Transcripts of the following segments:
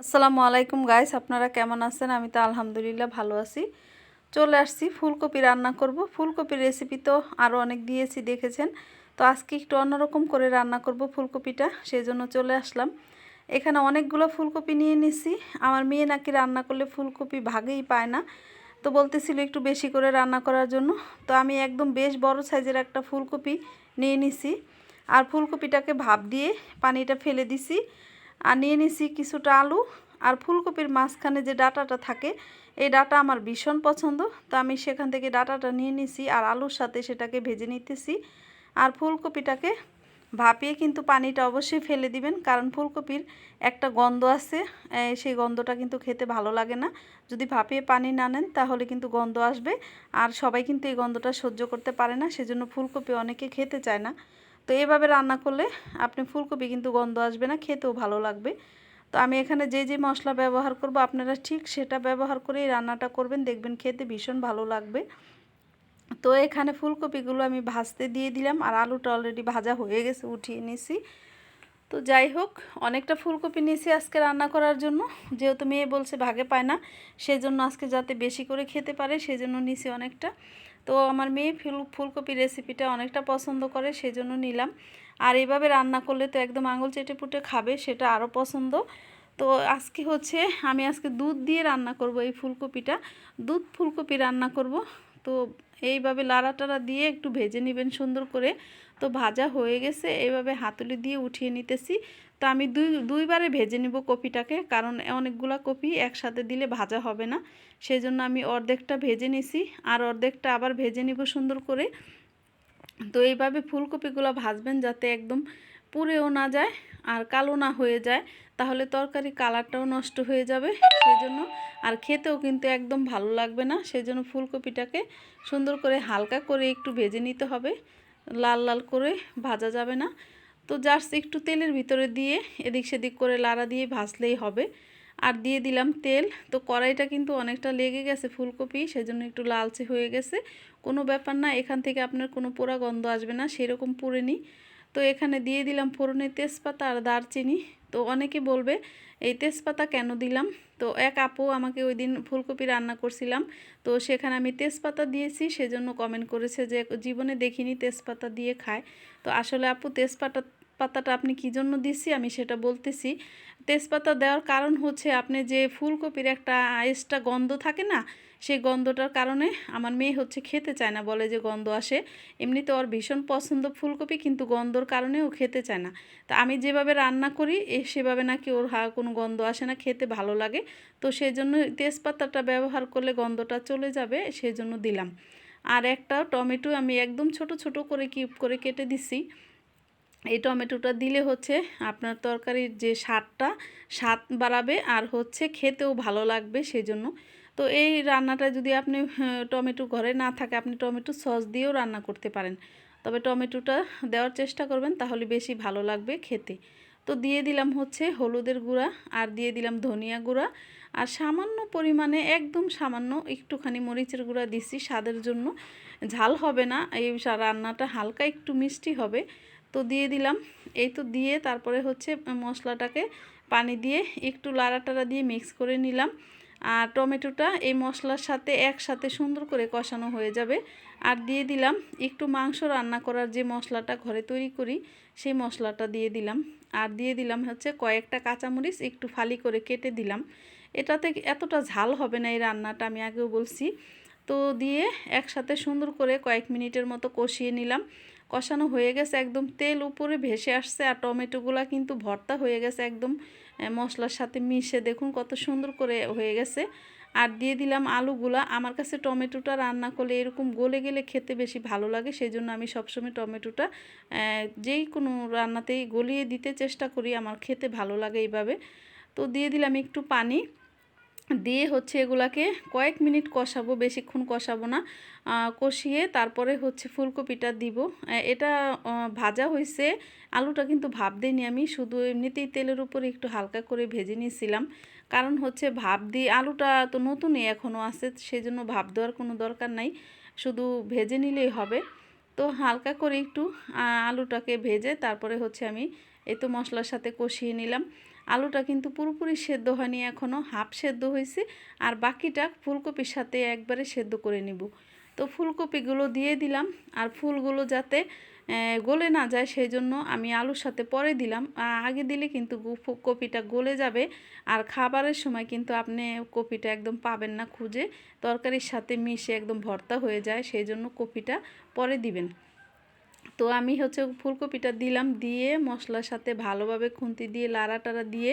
আসসালামু আলাইকুম গাইস, আপনারা কেমন আছেন? আমি তো আলহামদুলিল্লাহ ভালো আছি। চলে আসছি ফুলকপি রান্না করব। ফুলকপির রেসিপি তো আরও অনেক দিয়েছি, দেখেছেন। তো আজকে একটু অন্যরকম করে রান্না করব ফুলকপিটা, সেই জন্য চলে আসলাম। এখানে অনেকগুলো ফুলকপি নিয়ে নিছি। আমার মেয়ে নাকি রান্না করলে ফুলকপি ভাগেই পায় না, তো বলতেছিল একটু বেশি করে রান্না করার জন্য। তো আমি একদম বেশ বড় সাইজের একটা ফুলকপি নিয়ে নিছি, আর ফুলকপিটাকে ভাপ দিয়ে পানিটা ফেলে দিছি। আর নিয়ে নিছি কিছুটা আলু। আর ফুলকপির মাঝখানে যে ডাঁটাটা থাকে, এই ডাঁটা আমার ভীষণ পছন্দ, তো আমি সেখান থেকে ডাঁটাটা নিয়ে নিছি আর আলুর সাথে সেটাকে ভেজে নিতেছি। আর ফুলকপিটাকে ভাপিয়ে কিন্তু পানিটা অবশ্যই ফেলে দিবেন, কারণ ফুলকপির একটা গন্ধ আছে, সেই গন্ধটা কিন্তু খেতে ভালো লাগে না। যদি ভাপিয়ে পানি না নেন তাহলে কিন্তু গন্ধ আসবে, আর সবাই কিন্তু এই গন্ধটা সহ্য করতে পারে না, সেজন্য ফুলকপি অনেকে খেতে চায় না। তো এভাবে রান্না করলে আপনি ফুলকপি কিন্তু গন্ধ আসবে না, খেতেও ভালো লাগবে। তো আমি এখানে যে যে মশলা ব্যবহার করব আপনারা ঠিক সেটা ব্যবহার করেই রান্নাটা করবেন, দেখবেন খেতে ভীষণ ভালো লাগবে। তো এখানে ফুলকপিগুলো আমি ভাজতে দিয়ে দিলাম, আর আলুটা অলরেডি ভাজা হয়ে গেছে, উঠিয়ে নিছি। তো যাই হোক, অনেকটা ফুলকপি নিয়েছি আজকে রান্না করার জন্য, যেহেতু মেয়ে বলছে ভাগে পায় না, সেজন্য আজকে যাতে বেশি করে খেতে পারে সেজন্য নিছি অনেকটা। তো আমার মেয়ে ফুলকপি রেসিপিটা অনেকটা পছন্দ করে, সেজন্য নিলাম। আর এইভাবে রান্না করলে তো একদম আঙুল চেটে পুটে খাবে, সেটা আরও পছন্দ। তো আজকে হচ্ছে আমি আজকে দুধ দিয়ে রান্না করব এই ফুলকপিটা, দুধ ফুলকপি রান্না করব। তো এইভাবে লাড়াটাড়া দিয়ে একটু ভেজে নেবেন সুন্দর করে। তো ভাজা হয়ে গেছে, এইভাবে হাতুড়ি দিয়ে উঠিয়ে নিতেছি। তো আমি দুইবারে ভেজে নিব কপিটাকে, কারণ অনেকগুলা কপি একসাথে দিলে ভাজা হবে না, সেই জন্য আমি অর্ধেকটা ভেজে নিছি আর অর্ধেকটা আবার ভেজে নিব সুন্দর করে। তো এইভাবে ফুলকপিগুলো ভাজবেন যাতে একদম পুড়েও না যায় আর কালো না হয়ে যায়, তাহলে তরকারি কালারটাও নষ্ট হয়ে যাবে সেজন্য, আর খেতেও কিন্তু একদম ভালো লাগবে না। সেজন্য ফুলকপিটাকে সুন্দর করে হালকা করে একটু ভেজে নিতে হবে, লাল লাল করে ভাজা যাবে না। তো জাস্ট একটু তেলের ভিতরে দিয়ে এদিক সেদিক করে লাড়া দিয়ে ভাজলেই হবে। আর দিয়ে দিলাম তেল। তো কড়াইটা কিন্তু অনেকটা লেগে গেছে ফুলকপি, সেজন্য একটু লালচে হয়ে গেছে। কোনো ব্যাপার না, এখান থেকে আপনার কোনো পোড়া গন্ধ আসবে না, সেরকম পুড়ে নিই। তো এখানে দিয়ে দিলাম ফোড়নে তেজপাতা আর দারচিনি। তো অনেকে বলবে এই তেজপাতা কেন দিলাম। তো এক আপু আমাকে ওই দিন ফুলকপি রান্না করছিলাম, তো সেখানে আমি তেজপাতা দিয়েছি, সেজন্য কমেন্ট করেছে যে জীবনে দেখিনি তেজপাতা দিয়ে খায়। তো আসলে আপু পাতাটা আপনি কী জন্য দিছি আমি সেটা বলতেছি। তেজপাতা দেওয়ার কারণ হচ্ছে, আপনি যে ফুলকপির একটা এক্সট্রা গন্ধ থাকে না, সেই গন্ধটার কারণে আমার মেয়ে হচ্ছে খেতে চায় না, বলে যে গন্ধ আসে। এমনিতে ওর ভীষণ পছন্দ ফুলকপি, কিন্তু গন্ধর কারণে ও খেতে চায় না। তা আমি যেভাবে রান্না করি সেভাবে নাকি ওর কোনো গন্ধ আসে না, খেতে ভালো লাগে। তো সেই জন্য তেজপাতাটা ব্যবহার করলে গন্ধটা চলে যাবে, সেই জন্য দিলাম। আর একটা টমেটো আমি একদম ছোট ছোট করে কিউব করে কেটে দিছি। এই টমেটোটা দিলে হচ্ছে আপনার তরকারির যে স্বাদ বাড়াবে, আর হচ্ছে খেতেও ভালো লাগবে সেজন্য। তো এই রান্নাটা যদি আপনি টমেটো ঘরে না থাকে, আপনি টমেটো সস দিয়েও রান্না করতে পারেন, তবে টমেটোটা দেওয়ার চেষ্টা করবেন, তাহলে বেশি ভালো লাগবে খেতে। তো দিয়ে দিলাম হচ্ছে হলুদের গুঁড়া, আর দিয়ে দিলাম ধনিয়া গুঁড়া, আর সামান্য পরিমাণে একদম সামান্য একটুখানি মরিচের গুঁড়া দিছি স্বাদের জন্য। ঝাল হবে না, এই রান্নাটা হালকা একটু মিষ্টি হবে। তো দিয়ে দিলাম। এই তো দিয়ে তারপরে হচ্ছে মশলাটাকে পানি দিয়ে একটু লাড়াটাড়া দিয়ে মিক্স করে নিলাম। আর টমেটোটা এই মশলার সাথে একসাথে সুন্দর করে কষানো হয়ে যাবে। আর দিয়ে দিলাম একটু মাংস রান্না করার যে মশলাটা ঘরে তৈরি করি, সেই মশলাটা দিয়ে দিলাম। আর দিয়ে দিলাম হচ্ছে কয়েকটা কাঁচামরিচ একটু ফালি করে কেটে দিলাম। এটাতে এতটা ঝাল হবে না এই রান্নাটা, আমি আগেও বলছি। তো দিয়ে একসাথে সুন্দর করে কয়েক মিনিটের মতো কষিয়ে নিলাম। কষানো হয়ে গেছে, একদম তেল উপরে ভেসে আসছে, আর টমেটোগুলা কিন্তু ভর্তা হয়ে গেছে একদম মশলার সাথে মিশে, দেখুন কত সুন্দর করে হয়ে গেছে। আর দিয়ে দিলাম আলুগুলা। আমার কাছে টমেটোটা রান্না করলে এরকম গলে গেলে খেতে বেশি ভালো লাগে, সেই জন্য আমি সবসময় টমেটোটা যেই কোনো রান্নাতেই গলিয়ে দিতে চেষ্টা করি, আমার খেতে ভালো লাগে এইভাবে। তো দিয়ে দিলাম একটু পানি, দিয়ে হচ্ছে এগুলাকে কয়েক মিনিট কষাবো, বেশিক্ষণ কষাবো না। কষিয়ে তারপরে হচ্ছে ফুলকপিটা দিব। এটা ভাজা হয়েছে, আলুটা কিন্তু ভাপ দিইনি আমি, শুধু এমনিতেই তেলের উপরে একটু হালকা করে ভেজে নিয়েছিলাম। কারণ হচ্ছে ভাপ দিয়ে আলুটা তো নতুনই এখনও আছে, সেজন্য ভাপ দেওয়ার কোনো দরকার নাই, শুধু ভেজে নিলেই হবে। তো হালকা করে একটু আলুটাকে ভেজে তারপরে হচ্ছে আমি এই তো মশলার সাথে কষিয়ে নিলাম। আলুটা কিন্তু পুরোপুরি সেদ্ধ হয়নি, এখনও হাফ সেদ্ধ হয়েছে, আর বাকিটা ফুলকপির সাথে একবারে সেদ্ধ করে নিব। তো ফুলকপিগুলো দিয়ে দিলাম, আর ফুলগুলো যাতে গলে না যায় সেই জন্য আমি আলুর সাথে পরে দিলাম। আগে দিলে কিন্তু কপিটা গলে যাবে, আর খাবারের সময় কিন্তু আপনি কপিটা একদম পাবেন না খুঁজে, তরকারির সাথে মিশে একদম ভর্তা হয়ে যায়, সেই জন্য কপিটা পরে দিবেন। তো আমি হচ্ছে ফুলকপিটা দিলাম, দিয়ে মশলার সাথে ভালোভাবে খুন্তি দিয়ে লাড়াটাড়া দিয়ে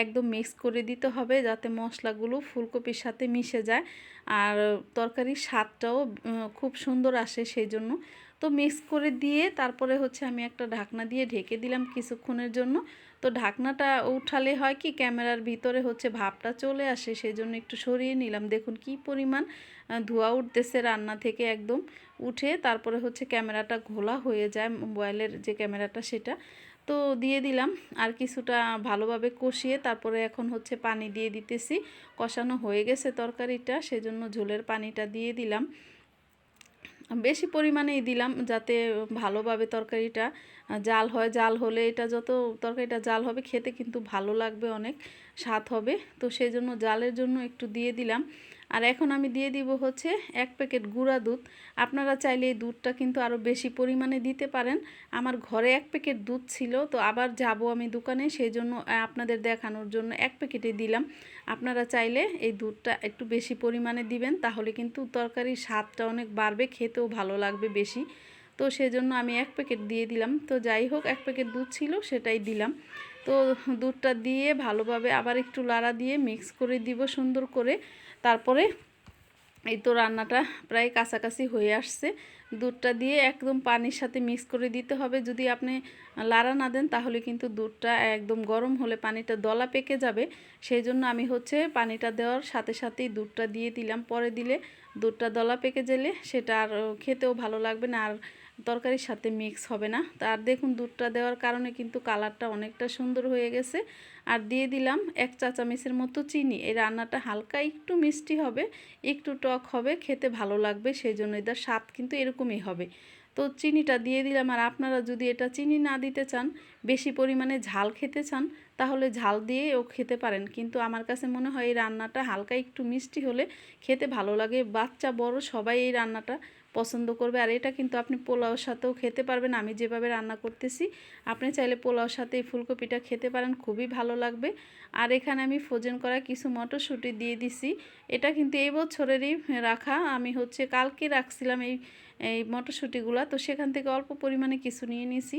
একদম মিক্স করে দিতে হবে, যাতে মশলাগুলো ফুলকপির সাথে মিশে যায় আর তরকারির স্বাদটাও খুব সুন্দর আসে সেই জন্য। তো মিক্স করে দিয়ে তারপরে হচ্ছে আমি একটা ঢাকনা দিয়ে ঢেকে দিলাম কিছুক্ষণের জন্য। তো ঢাকনাটা উঠালে হয় কি ক্যামেরার ভিতরে হচ্ছে ভাপটা চলে আসে, সেই জন্য একটু সরিয়ে নিলাম। দেখুন কি পরিমাণ ধোঁয়া উঠতেছে রান্না থেকে, একদম উঠে তারপরে হচ্ছে ক্যামেরাটা ঘোলা হয়ে যায়, মোবাইলের যে ক্যামেরাটা সেটা। তো দিয়ে দিলাম আর কিছুটা ভালোভাবে কষিয়ে তারপরে এখন হচ্ছে পানি দিয়ে দিতেছি। কষানো হয়ে গেছে তরকারিটা, সেজন্য ঝোলের পানিটা দিয়ে দিলাম, বেশি পরিমাণেই দিলাম যাতে ভালোভাবে তরকারিটা জাল হয়। জাল হলে এটা যত তরকারিটা জাল হবে খেতে কিন্তু ভালো লাগবে, অনেক স্বাদ হবে। তো সেই জন্য জালের জন্য একটু দিয়ে দিলাম। আর এখন আমি দিয়ে দিব হচ্ছে 1 প্যাকেট গুঁড়া দুধ। আপনারা চাইলে এই দুধটা কিন্তু আরও বেশি পরিমাণে দিতে পারেন। আমার ঘরে 1 প্যাকেট দুধ ছিল, তো আবার যাব আমি দোকানে, সেই জন্য আপনাদের দেখানোর জন্য 1 প্যাকেটে দিলাম। আপনারা চাইলে এই দুধটা একটু বেশি পরিমাণে দিবেন, তাহলে কিন্তু তরকারির স্বাদটা অনেক বাড়বে, খেতেও ভালো লাগবে বেশি। তো সেজন্য আমি 1 প্যাকেট দিয়ে দিলাম। তো যাই হোক 1 প্যাকেট দুধ ছিল সেটাই দিলাম। তো দুধটা দিয়ে ভালোভাবে আবার একটু লাড়া দিয়ে মিক্স করে দিব সুন্দর করে। তারপরে এই তো রান্নাটা প্রায় কাছাকাছি হয়ে আসছে। দুধটা দিয়ে একদম পানির সাথে মিক্স করে দিতে হবে। যদি আপনি লাড়া না দেন তাহলে কিন্তু দুধটা একদম গরম হলে পানিটা দলা পেকে যাবে, সেই জন্য আমি হচ্ছে পানিটা দেওয়ার সাথে সাথেই দুধটা দিয়ে দিলাম। পরে দিলে দুধটা দলা পেকে গেলে সেটা আর খেতেও ভালো লাগবে না, আর তরকারির সাথে মিক্স হবে না। আর দেখুন দুধটা দেওয়ার কারণে কিন্তু কালারটা অনেকটা সুন্দর হয়ে গেছে। আর দিয়ে দিলাম 1 চা চামচের মতো চিনি। এই রান্নাটা হালকা একটু মিষ্টি হবে, একটু টক হবে, খেতে ভালো লাগবে, সেই জন্য এটার স্বাদ কিন্তু এরকমই হবে। তো চিনিটা দিয়ে দিলাম। আর আপনারা যদি এটা চিনি না দিতে চান, বেশি পরিমাণে ঝাল খেতে চান, তাহলে ঝাল দিয়েও খেতে পারেন, কিন্তু আমার কাছে মনে হয় এই রান্নাটা হালকা একটু মিষ্টি হলে খেতে ভালো লাগে। বাচ্চা বড় সবাই এই রান্নাটা পছন্দ করবে। আর এটা কিন্তু আপনি পোলাওর সাথেও খেতে পারবেন, আমি যেভাবে রান্না করতেছি। আপনি চাইলে পোলাওর সাথে এই ফুলকপিটা খেতে পারেন, খুবই ভালো লাগবে। আর এখানে আমি ফ্রোজেন করা কিছু মটরশুঁটি দিয়ে দিছি। এটা কিন্তু এই বছরেরই রাখা, আমি হচ্ছে কালকে রাখছিলাম এই এই মটরশুঁটিগুলো, তো সেখান থেকে অল্প পরিমাণে কিছু নিয়ে নিয়েছি,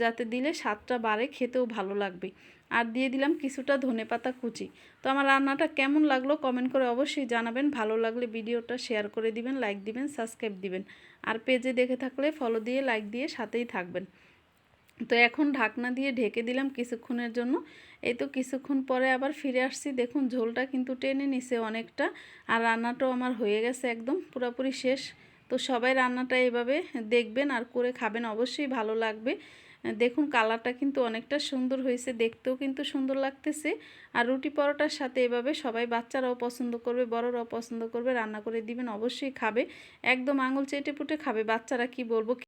যাতে দিলে স্বাদটা বাড়ে, খেতেও ভালো লাগবে। আর দিয়ে দিলাম কিছুটা ধনেপাতা কুচি। তো আমার রান্নাটা কেমন লাগলো কমেন্ট করে অবশ্যই জানাবেন। ভালো লাগলে ভিডিওটা শেয়ার করে দিবেন, লাইক দিবেন, সাবস্ক্রাইব দিবেন। আর পেজে দেখে থাকলে ফলো দিয়ে লাইক দিয়ে সাথেই থাকবেন। তো এখন ঢাকনা দিয়ে ঢেকে দিলাম কিছুক্ষণের জন্য। এই তো কিছুক্ষণ পরে আবার ফিরে আসছি। দেখুন ঝোলটা কিন্তু টেনে নিছে অনেকটা, আর রান্নাটাও আমার হয়ে গেছে একদম পুরোপুরি শেষ। তো সবাই রান্নাটা এভাবে দেখবেন আর করে খাবেন, অবশ্যই ভালো লাগবে। দেখুন কালারটা কিন্তু অনেকটা সুন্দর হয়েছে, দেখতেও কিন্তু সুন্দর লাগতেছে। আর রুটি পরোটার সাথে এভাবে সবাই, বাচ্চারাও পছন্দ করবে, বড়রাও পছন্দ করবে, রান্না করে দিবেন, অবশ্যই খাবে, একদম আঙুল চেটে পুটে খাবে। বাচ্চারা কি বলবো